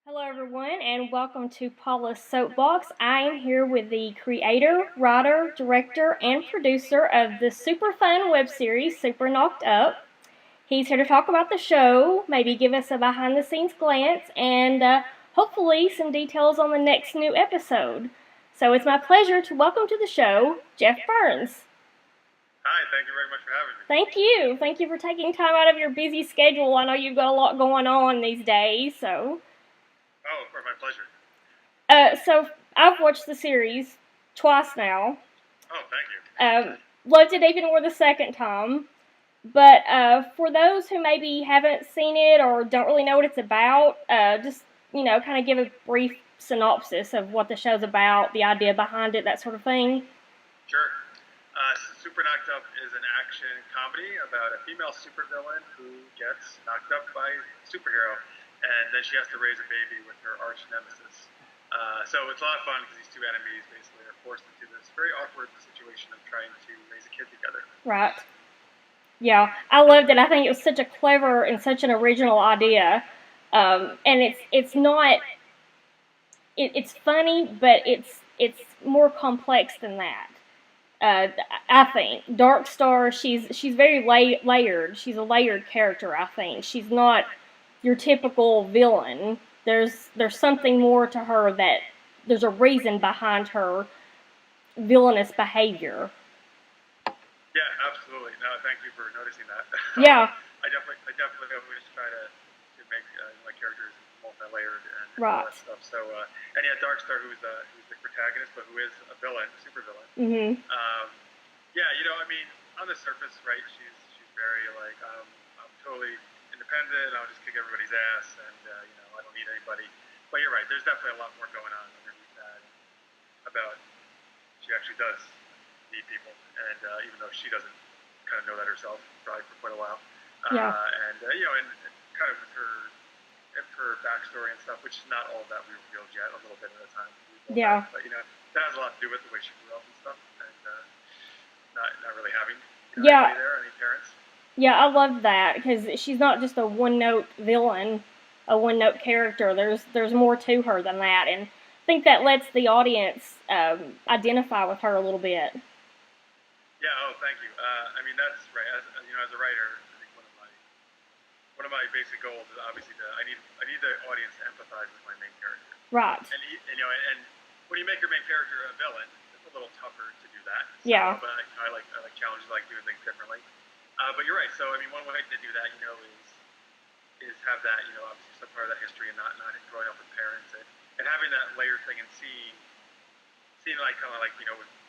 Hello, everyone, and welcome to Paula's Soapbox. I am here with the creator, writer, director, and producer of the super fun web series, Super Knocked Up. He's here to talk about the show, maybe give us a behind the scenes glance, and hopefully some details on the next new episode. So it's my pleasure to welcome to the show Jeff Burns. Hi, thank you very much for having me. Thank you. Thank you for taking time out of your busy schedule. I know you've got a lot going on these days, so. Oh, for my pleasure. So I've watched the series twice now. Oh, thank you. Loved it even more the second time. But for those who maybe haven't seen it or don't really know what it's about, just kind of give a brief synopsis of what the show's about, the idea behind it, that sort of thing. Sure. Super Knocked Up is an action comedy about a female supervillain who gets knocked up by a superhero, and then she has to raise a baby with her arch nemesis. So it's a lot of fun because these two enemies basically are forced into this very awkward situation of trying to raise a kid together. Right. Yeah, I loved it. I think it was such a clever and such an original idea. And it's not. It's funny, but it's more complex than that. I think Darkstar, she's very layered. She's a layered character. I think she's not your typical villain. There's something more to her, that there's a reason behind her villainous behavior. Yeah, absolutely. No, thank you for noticing that. Yeah. I definitely always try to make my characters multi-layered and Right. all that stuff. So, and yeah, Darkstar, who's the protagonist, but who is a villain, super villain. Mhm. Yeah, I mean, on the surface, right? She's very like, I'm totally independent. I'll just kick everybody's ass, and I don't need anybody. But you're right. There's definitely a lot more going on underneath that. About she actually does need people, and even though she doesn't kind of know that herself, probably for quite a while. Yeah. And and kind of with her backstory and stuff, which is not all that we revealed yet. A little bit at a time. Yeah. But that has a lot to do with the way she grew up and stuff, and not really having Yeah. anybody there, any parents. Yeah, I love that because she's not just a one-note villain, a one-note character. There's more to her than that, and I think that lets the audience identify with her a little bit. Yeah. Oh, thank you. I mean, that's right. As a writer, I think one of my basic goals is obviously I need the audience to empathize with my main character. Right. And when you make your main character a villain, it's a little tougher to do that. So, Yeah. But I like challenges, I like doing things differently. But you're right. So I mean, one way to do that, is have that, obviously some part of that history and not growing up with parents and having that layered thing and seeing like kind of like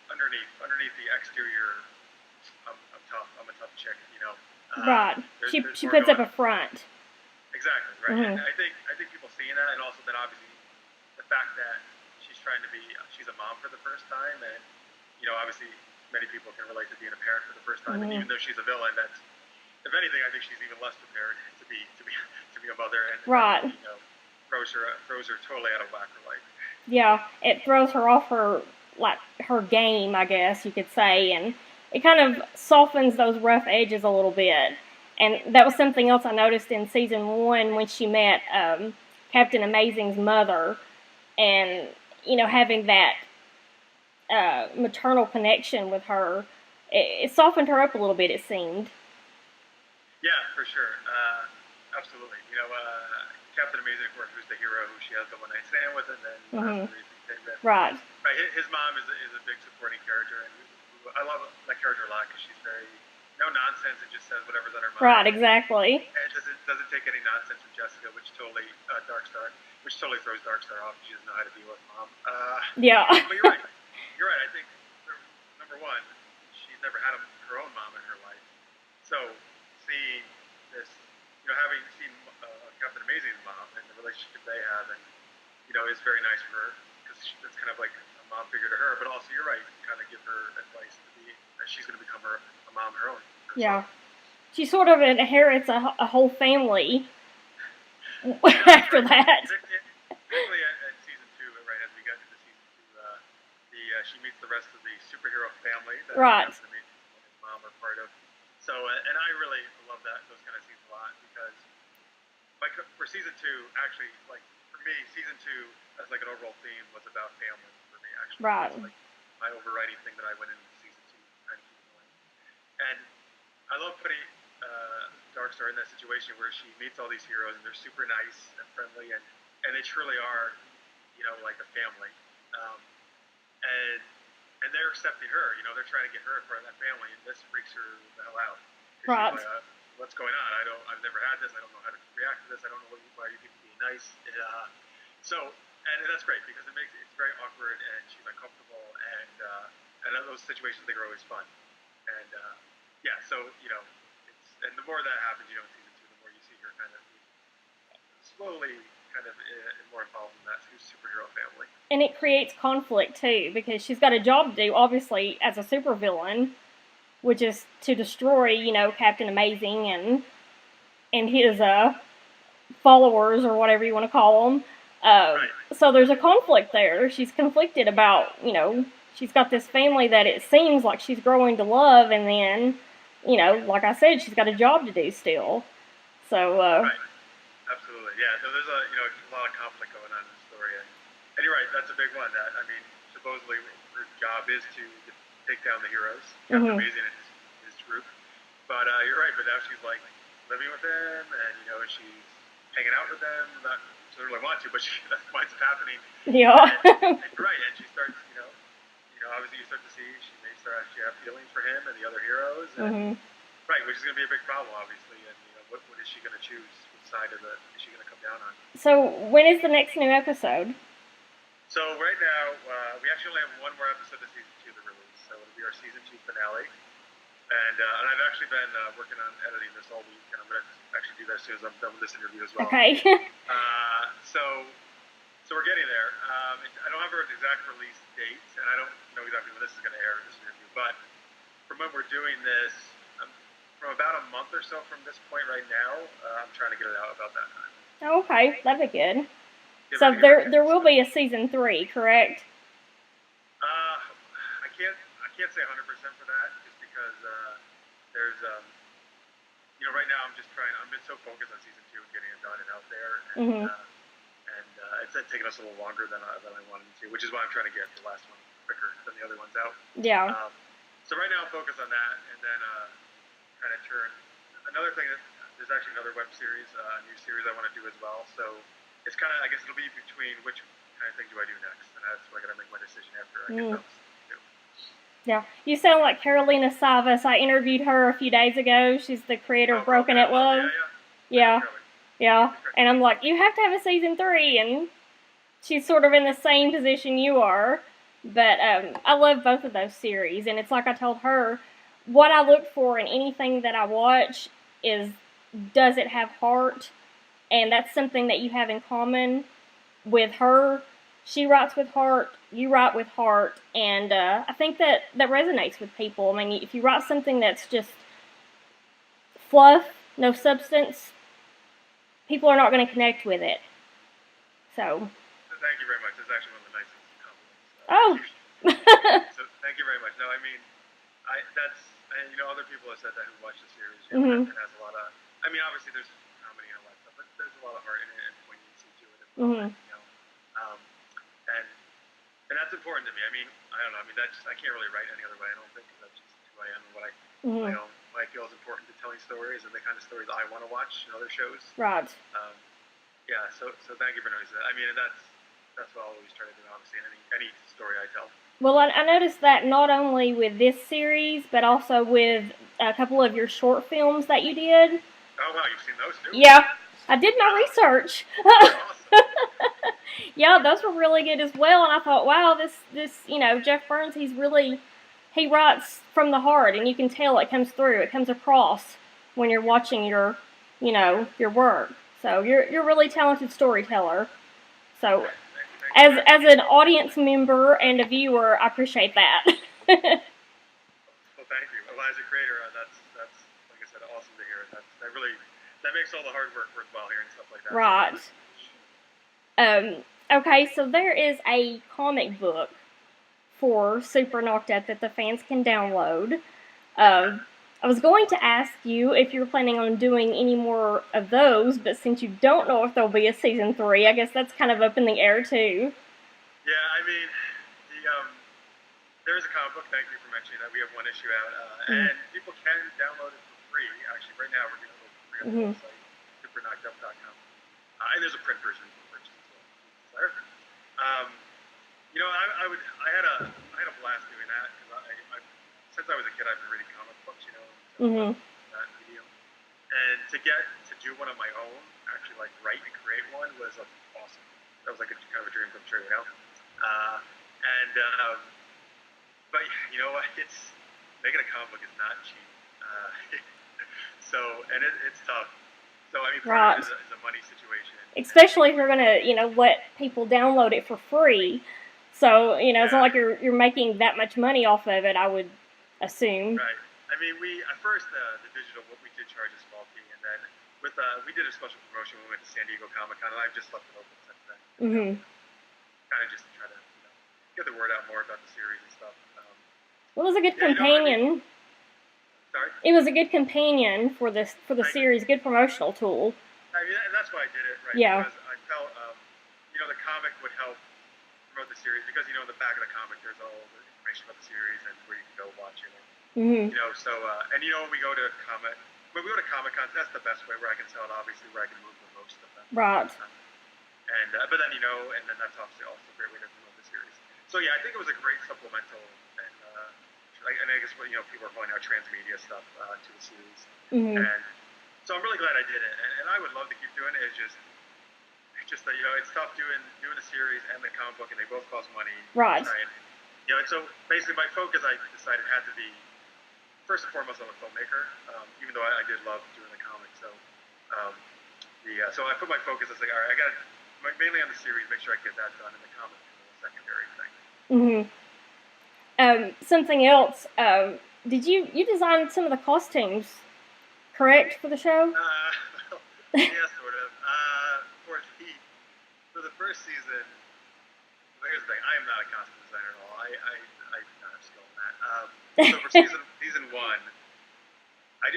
underneath the exterior, I'm tough. I'm a tough chick. Right. She puts up a front. Exactly right. Mm-hmm. And I think people seeing that, and also then obviously the fact that she's a mom for the first time, and obviously many people can relate to being a parent for the first time, Mm-hmm. and even though she's a villain, that's, if anything, I think she's even less prepared to be a mother, and Right. throws her totally out of whack her life. Yeah, it throws her off her game, I guess you could say, and it kind of softens those rough edges a little bit. And that was something else I noticed in season 1 when she met Captain Amazing's mother, and having that maternal connection with her, it softened her up a little bit. It seemed. Yeah, for sure. Absolutely. Captain Amazing, of course, who's the hero, who she has the one night stand with, and then Mm-hmm. Right. His mom is a big supporting character, and I love that character a lot because she's very no nonsense and just says whatever's on her mind. Right. Exactly. And doesn't take any nonsense from Jessica, which totally throws Darkstar off. She doesn't know how to deal with mom. Yeah. But you're right. You're right. I think number one, she's never had her own mom in her life, so seeing this, having seen Captain Amazing's mom and the relationship they have, and is very nice for her because it's kind of like a mom figure to her. But also, you're right, kind of give her advice that she's going to become a mom her own. Herself. Yeah. She sort of inherits a whole family after that. Particularly at season 2, right, as we get into season 2, she meets the rest of the superhero family that Right. Captain Amazing and his mom are part of. So, and I really love those kind of scenes a lot because for season 2, actually, like, for me me, season 2, as like an overall theme, was about family for me. Actually, Right. it was like my overriding thing that I went into season 2 trying to keep going. And I love putting Darkstar in that situation where she meets all these heroes and they're super nice and friendly and they truly are, like a family. Um, and they're accepting her. They're trying to get her part of that family, and this freaks her the hell out. Right. She's like, what's going on? I've never had this. I don't know how to react to this. I don't know why you people being nice. And that's great because it's very awkward and she's uncomfortable and those situations I think are always fun. And yeah, so and the more that happens, in season 2, the more you see her kind of slowly kind of more involved in that superhero family. And it creates conflict too, because she's got a job to do, obviously, as a supervillain, which is to destroy, Captain Amazing and his followers, or whatever you want to call them. Right. So there's a conflict there. She's conflicted about, she's got this family that it seems like she's growing to love, and then, like I said, she's got a job to do still. So. Right. Absolutely. Yeah. So there's a lot of conflict going on in the story, and you're right. That's a big one. That supposedly her job is to take down the heroes, Captain Amazing and his group. But you're right. But now she's like living with them, and she's hanging out with them. Not she doesn't really want to, but that winds up happening. Yeah. And right, and she starts, obviously you start to see she may start actually have feelings for him and the other heroes, and right, which is going to be a big problem, obviously. And what is she going to choose? What side is she going to come down on? So when is the next new episode? So right now we actually only have one more episode of season 2 to release, so it'll be our season 2 finale. And I've actually been working on editing this all week, and I'm going to actually do that as soon as I'm done with this interview as well. Okay. So we're getting there. I don't have an exact release date, and I don't know exactly when this is going to air in this interview. But from when we're doing this, from about a month or so from this point right now, I'm trying to get it out about that time. Okay, that'd be good. So there will be a season 3, correct? I can't say 100% for that, just because there's right now I've been so focused on season 2 and getting it done and out there, and it's taken us a little longer than I wanted to, which is why I'm trying to get the last one quicker than the other ones out. Yeah. So right now I'm focused on that, and then kind of turn another thing. There's actually another web series, a new series I want to do as well. So it's kind of, I guess it'll be between which kind of thing do I do next, and that's where I got to make my decision after I get those. Yeah, you sound like Carolina Savas. I interviewed her a few days ago. She's the creator of Broken at Love. Yeah. And I'm like, you have to have a season 3, and she's sort of in the same position you are. But I love both of those series, and it's like I told her, what I look for in anything that I watch is, does it have heart? And that's something that you have in common with her. She writes with heart, you write with heart, and I think that resonates with people. I mean, if you write something that's just fluff, no substance, people are not going to connect with it. So. Thank you very much. That's actually one of the nicest compliments. Oh. So thank you very much. No, I mean, other people have said that who watch the series. It has a lot of. I mean, obviously there's comedy and all that stuff, but there's a lot of heart in it and poignancy to it as well. And that's important to me. I mean, I don't know. I mean, I can't really write any other way. I don't think, because that's just who I am and what I feel is important to telling stories and the kind of stories I want to watch in other shows. Right. Yeah. So thank you for noticing that. I mean, that's what I'll always try to do, obviously, in any story I tell. Well, I noticed that not only with this series, but also with a couple of your short films that you did. Oh, wow, you've seen those too? Yeah, I did my research. Awesome. Yeah, those were really good as well, and I thought, wow, this Jeff Burns, he writes from the heart, and you can tell it comes through, it comes across when you're watching your work. So you're a really talented storyteller. So as an audience member and a viewer, I appreciate that. Well, thank you. Well, as a creator, that's like I said, awesome to hear. That makes all the hard work worthwhile here and stuff like that. Right. Okay, so there is a comic book for Super Knocked Up that the fans can download. I was going to ask you if you're planning on doing any more of those, but since you don't know if there'll be a season 3, I guess that's kind of up in the air too. Yeah, I mean, the there is a comic book. Thank you for mentioning that. We have one issue out, and people can download it for free. Actually, right now we're giving it for free on the website, superknockedup.com. And there's a print version for purchase as well. I had a blast doing that because since I was a kid, I've been reading comic books, so that medium. And to get to do one of my own, actually like write and create one was awesome. That was like a kind of a dream come true. And but you know what? It's making a comic book is not cheap. So it's tough. So I mean, part of it is a money situation. Especially if you're gonna, let people download it for free. So it's not like you're making that much money off of it. I would assume. Right. I mean, at first the digital, what we did charge a small fee, and then we did a special promotion when we went to San Diego Comic-Con, and I've just left it open since then. Kind of just to try to get the word out more about the series and stuff. Well, it was a good companion. Sorry? It was a good companion for the series, good promotional tool. I mean, and that's why I did it, right? Yeah. Because I felt, the comic would help promote the series, because, in the back of the comic, there's all the information about the series and where you can go watch it. And, when we go to Comic-Con, that's the best way where I can sell it, obviously, where I can move the most of them. Right. And, but then, and then that's obviously also a great way to promote the series. So, yeah, I think it was a great supplemental, and I guess people are calling out transmedia stuff to the series. And so I'm really glad I did it, and I would love to keep doing it. It's just that it's tough doing the series and the comic book, and they both cost money. Right. And so basically my focus, I decided, had to be first and foremost I'm a filmmaker, even though I did love doing the comics. So so I put my focus. I was like, all right, I got mainly on the series, make sure I get that done, and the comic is a secondary thing. Something else. Did you design some of the costumes, correct, for the show? Yeah, sort of. For the first season, here's the thing: I am not a costume designer at all. I do not have skill in that. So for season 1, at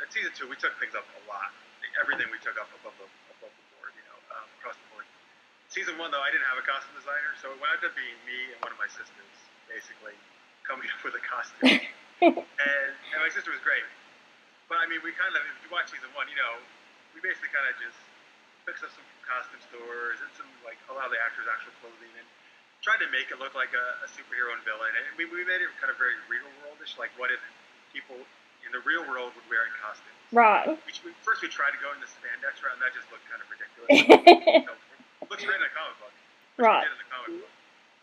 season 2 we took things up a lot. Everything we took up above the board, across the board. Season 1 though, I didn't have a costume designer, so it wound up being me and one of my sisters basically coming up with a costume. and my sister was great. But I mean, we kind of, if you watch season 1, we basically kind of just fixed up some costume stores and a lot of the actors' actual clothing, and tried to make it look like a superhero and villain. And we made it kind of very real worldish, like what if people in the real world would wear in costumes. Right. First we tried to go in the spandex route, and that just looked kind of ridiculous. It looks great in a comic book. Right. We did in the comic book,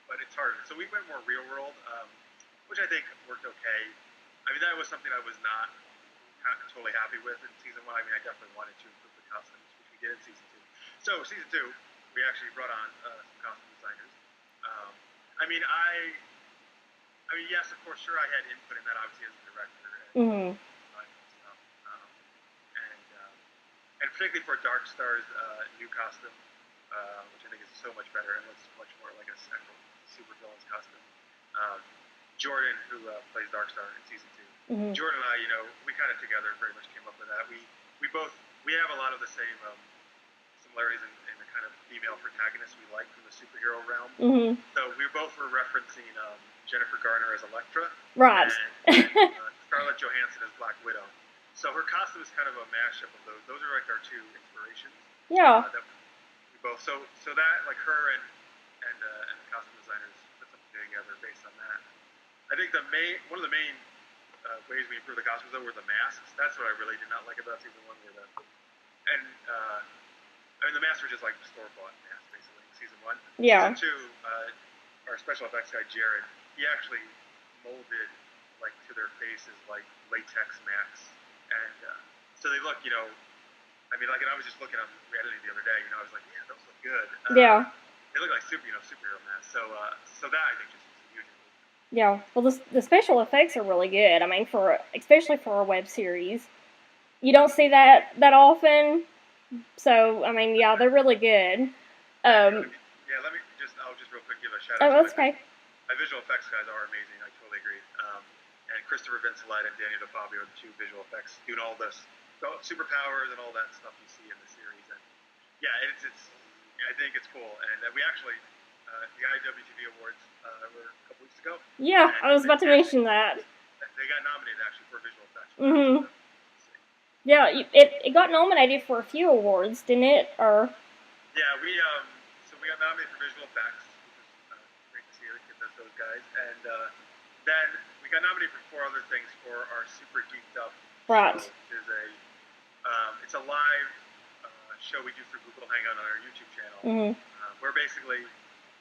but it's harder. So we went more real world, which I think worked okay. I mean, that was something I was not totally happy with in season 1. I mean, I definitely wanted to improve the costumes, which we did in season 2. So season 2, we actually brought on some costume designers. Yes, of course, sure, I had input in that, obviously, as a director. And particularly for Dark Star's new costume, which I think is so much better and looks much more like a super villain's costume. Jordan, who plays Dark Star in season 2, Jordan and I, we kind of together very much came up with that. We have a lot of the same similarities in the kind of female protagonists we like from the superhero realm. So we both were referencing Jennifer Garner as Elektra, right, and Scarlett Johansson as Black Widow. So her costume is kind of a mashup of those. Those are like our two inspirations. Yeah. That we both. So that, like, her and the costume designers put something together based on that. I think one of the main ways we improved the costumes though were the masks. That's what I really did not like about season 1. The masks were just like store-bought masks basically in season 1. Yeah. Season 2, our special effects guy Jared, he actually molded to their faces like latex masks, and so they look, and I was just looking at them editing the other day, I was like, yeah, those look good. Yeah. They look like superhero masks. So that I think just was a huge improvement. Yeah. Well, the special effects are really good. I mean, especially for a web series, you don't see that often. So I mean, yeah, they're really good. I'll just real quick give a shout out. Oh, that's okay. My visual effects guys are amazing. I totally agree. And Christopher Vincelette and Daniel DeFabio, the two visual effects, doing all this superpowers and all that stuff you see in the series. And yeah, I think it's cool. And we actually, the IWTV Awards were a couple weeks ago. Yeah, I was about to mention that. They got nominated actually for visual effects. Mm-hmm. Yeah, it got nominated for a few awards, didn't it? Or yeah, we got nominated for visual effects, which was great to see those guys, and then we got nominated for 4 other things for our Super Geeked Up right. show, which is it's a live show we do for Google Hangout on our YouTube channel, where basically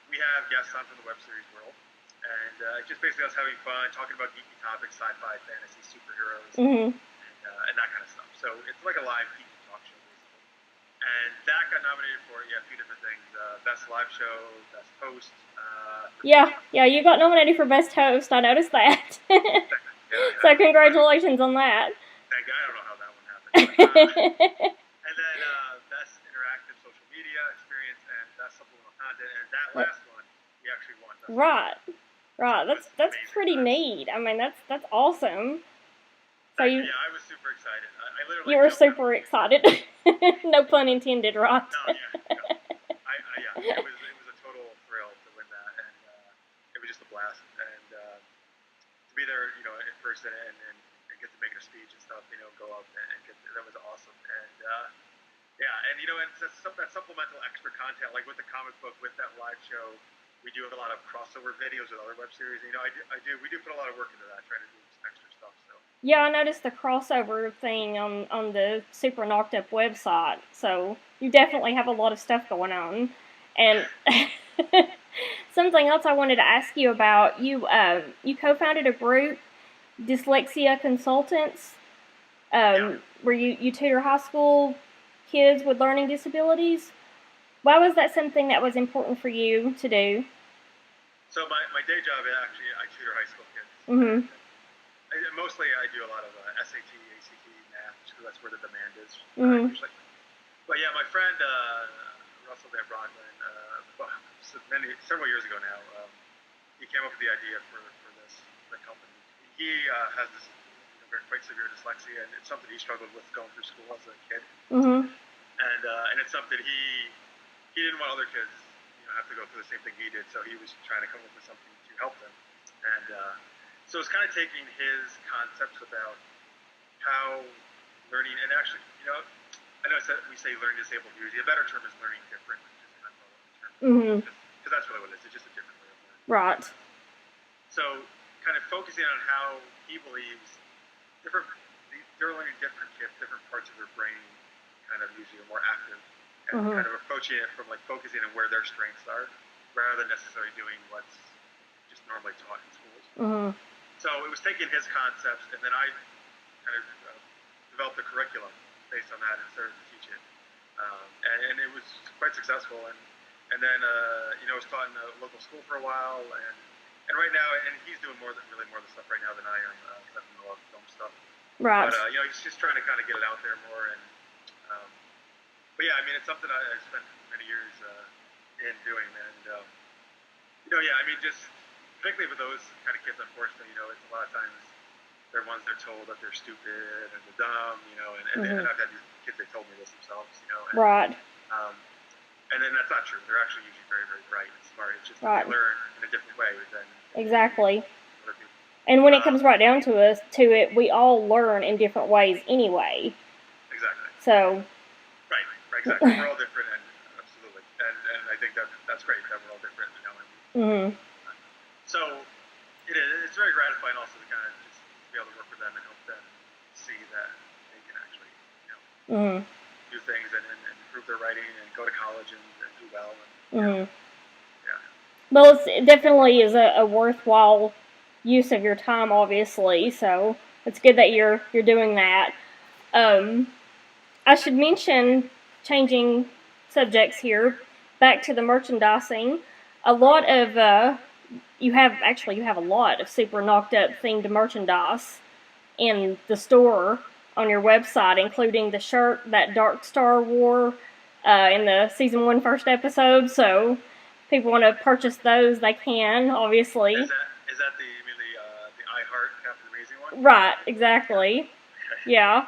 we have guests on from the web series world, and just basically us having fun, talking about geeky topics, sci-fi, fantasy, superheroes, and that kind of stuff. So it's like a live geeky talk show, basically. And that got nominated for a few different things: best live show, best host. Yeah, you got nominated for best host. I noticed that. So congratulations on that. Thank you. I don't know how that one happened. And then best interactive social media experience and best supplemental content. And that last one, we actually won. Right. That's pretty neat. I mean, that's awesome. So yeah, I was super excited. I literally. You were super excited. No pun intended, right? No, yeah. It was a total thrill to win that, and it was just a blast. And to be there, in person and get to make a speech and stuff, go up and that was awesome. And yeah, and and that supplemental extra content, like with the comic book, with that live show, we do a lot of crossover videos with other web series. We do put a lot of work into that, trying to do some extra stuff. So. Yeah, I noticed the crossover thing on the Super Knocked Up website. So you definitely have a lot of stuff going on. And something else I wanted to ask you about, you co-founded a group, Dyslexia Consultants, where you tutor high school kids with learning disabilities. Why was that something that was important for you to do? So my day job, actually, I tutor high school kids. Mostly I do a lot of SAT, ACT, math, because that's where the demand is usually. But yeah, my friend Russell Van Bronklin, several years ago now, he came up with the idea for the company. He has this quite severe dyslexia, and it's something he struggled with going through school as a kid. And it's something he didn't want other kids have to go through the same thing he did, so he was trying to come up with something to help them. And so it's kind of taking his concepts about how learning, and actually, I know we say learning disabled usually. A better term is learning different, which is an umbrella term. Because that's really what it is. It's just a different way of learning. Right. So kind of focusing on how he believes they're learning different kids, different parts of their brain kind of usually are more active, and kind of approaching it from like focusing on where their strengths are, rather than necessarily doing what's just normally taught in schools. So it was taking his concepts, and then I kind of developed a curriculum based on that and started to teach it, and it was quite successful. And then I was taught in a local school for a while, and right now, and he's doing more of the stuff right now than I am. Because I'm doing a lot of film stuff. Right. But he's just trying to kind of get it out there more, and but yeah, I mean, it's something I spent many years in doing, and just particularly with those kind of kids, unfortunately, it's a lot of times they're ones they're told that they're stupid and they're dumb, and I've had these kids, they told me this themselves, Right. And then that's not true. They're actually usually very, very bright and smart. It's just that they learn in a different way than exactly. And when it comes right down to it, we all learn in different ways anyway. Exactly. So. Right. Exactly. We're all different, and absolutely, and I think that's great that we're all different, So it's very gratifying also to kind of just be able to work with them and help them see that they can actually, do things and improve their writing and go to college and do well. And, Well, it definitely is a worthwhile use of your time, obviously. So it's good that you're doing that. I should mention, changing subjects here, back to the merchandising. A lot of you have a lot of Super Knocked Up themed merchandise in the store on your website, including the shirt that Dark Star wore in the season 1 first episode. So if people want to purchase those, they can, obviously. Is that the I Heart Captain Amazing Right, exactly. Okay. Yeah.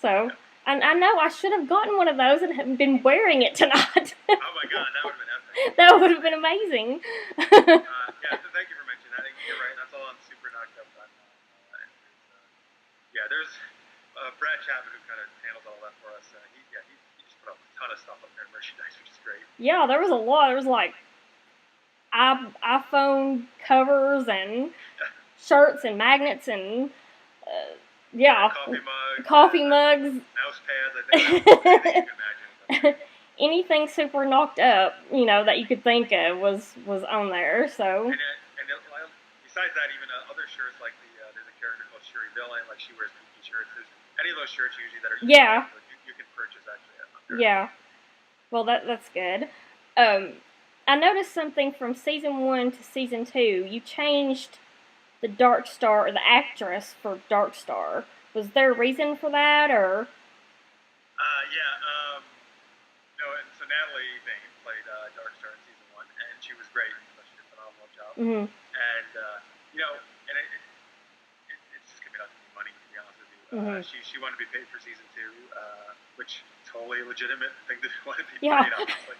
So, and I know I should have gotten one of those and have been wearing it tonight. Oh my God, that would have been epic. That would have been amazing. Yeah, so thank you for mentioning that. You're right. That's all on superknockedup.com. Yeah, there's Brad Chapman who kind of handles all that for us. He just put up a ton of stuff up there, merchandise, which is great. Yeah, there was a lot. There was like iPhone covers and shirts and magnets and yeah, Coffee coffee mugs, mugs. mouse pads. I think anything you can imagine. Anything super knocked up, that you could think of was on there. So. Besides that, even other shirts like there's a character called Shuri Villain, like she wears Pinky shirts. There's any of those shirts usually that are you can purchase actually. Yeah. Well, that's good. I noticed something from season 1 to season 2. You changed the Dark Star, or the actress for Dark Star. Was there a reason for that, or? Yeah. No, and so Natalie Bain played Dark Star in season 1, and she was great. So she did a phenomenal job. Mm-hmm. And and it's just gonna be nothing but money, to be honest with you. She wanted to be paid for season 2, which totally legitimate thing to want to be paid, obviously.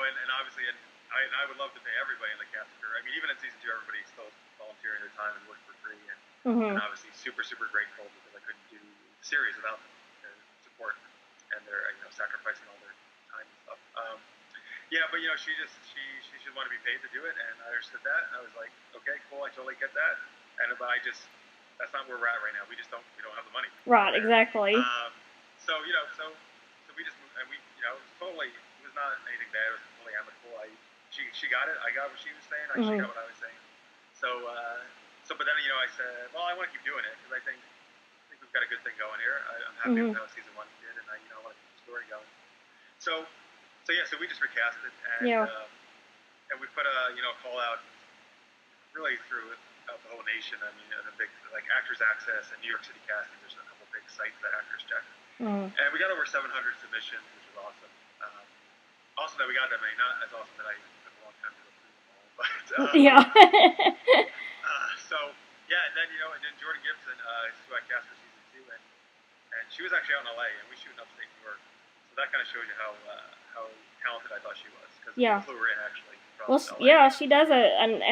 And obviously, and I would love to pay everybody in the cast for her. I mean, even in season 2, everybody's still volunteering their time and working for free, and obviously super grateful because I couldn't do the series without their support and their sacrificing all their time and stuff. Yeah, but she just wanted to be paid to do it, and I understood that. And I was like, okay, cool, I totally get that. But that's not where we're at right now. We don't have the money. Right, exactly. So we just moved, and it was not anything bad. It was totally amicable. She got it. I got what she was saying. She got what I was saying. But then I said, well, I want to keep doing it because I think we've got a good thing going here. I'm happy with how season 1 did, and I want to keep the story going. So we just recast it, and we put a call out really through the whole nation. I mean, a big Actors Access and New York City Casting. There's a couple big sites that actors check, and we got over 700 submissions, which was awesome. Awesome that we got that many. Not as awesome that I took a long time to go through them all, but yeah. And then Jordan Gibson, who I cast for season 2, and she was actually out in LA, and we shoot in upstate New York. So that kind of shows you how talented I thought she was, because we flew her in actually. Well, yeah, she does an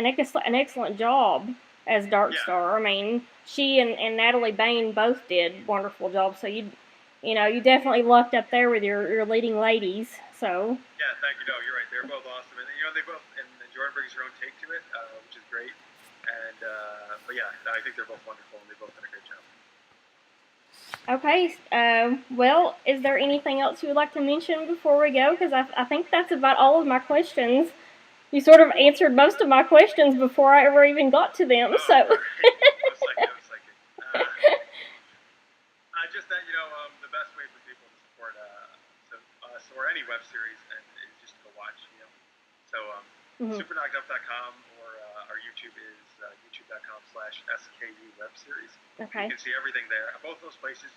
excellent job as Dark Star. I mean, she and Natalie Bain both did wonderful jobs. So you definitely lucked up there with your leading ladies. So. Yeah, thank you. No, you're right. They're both awesome, and they both and Jordan brings her own take to it, which is great. And but yeah, I think they're both wonderful, and they both did a great job. Okay. Well, is there anything else you would like to mention before we go? Because I think that's about all of my questions. You sort of answered most of my questions before I ever even got to them. So. I was psychic. Just that the best way for people to support us or any web series is just to go watch. So superknockedup.com or our YouTube is youtube.com/SKU web series. Okay. You can see everything there. Both those places.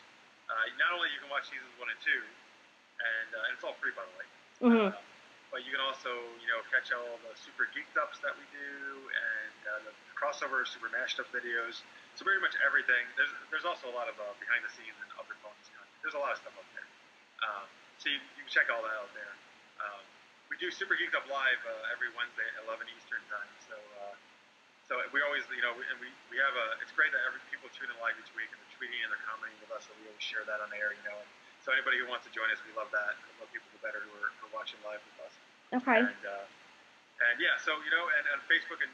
Not only you can watch seasons 1 and 2, and it's all free, by the way. But you can also, catch all the super geeked ups that we do, and the crossover super mashed up videos. So pretty much everything. There's also a lot of behind the scenes and other bonus content. There's a lot of stuff up there. So you can check all that out there. We do Super Geeked Up Live every Wednesday at 11 Eastern time. So we always, and we have it's great that people tune in live each week, and they're tweeting and they're commenting with us, so we always share that on air, And so anybody who wants to join us, we love that. We love people who are better who are watching live with us. Okay. And yeah, so and on Facebook and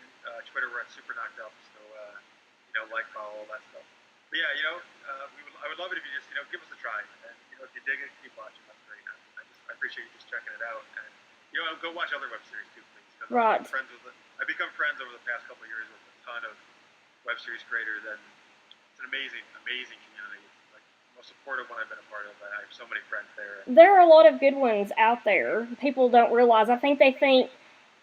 Twitter we're at Super Knocked Up. So follow all that stuff. But yeah, I would love it if you just give us a try, and if you dig it, keep watching. That's great. I appreciate you just checking it out, and go watch other web series too, please. Right. I've become friends over the past couple of years with a ton of web series creators, and it's an amazing community. It's like the most supportive one I've been a part of. I have so many friends there. There are a lot of good ones out there. People don't realize. I think they think,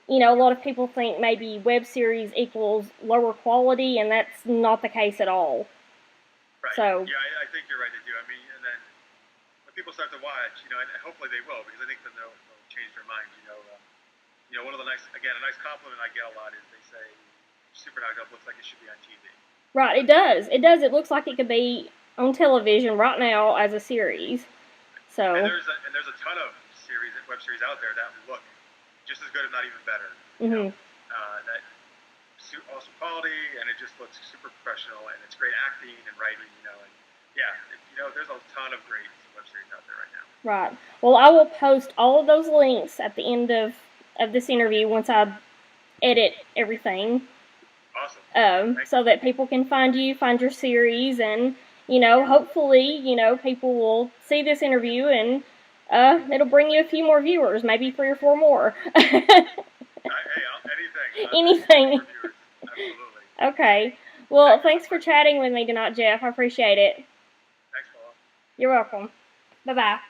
a lot of people think maybe web series equals lower quality, and that's not the case at all. Right. So. Yeah, I think you're right. They do. I mean, and then when people start to watch, and hopefully they will, because I think then they'll change their minds. One of the a nice compliment I get a lot is they say Super Knocked Up looks like it should be on TV. Right, it does. It does. It looks like it could be on television right now as a series. And So, there's a ton of web series out there that look just as good, if not even better. mhm. That awesome quality, and it just looks super professional, and it's great acting and writing. And yeah, there's a ton of great web series out there right now. Right. Well, I will post all of those links at the end of this interview once I edit everything. Awesome. So that people can find you, find your series, and hopefully, people will see this interview and it'll bring you a few more viewers, maybe 3 or 4 more. Hey, anything. Anything. Absolutely. Okay. Well, thanks for chatting with me tonight, Jeff. I appreciate it. Thanks, Paula. You're welcome. Bye bye.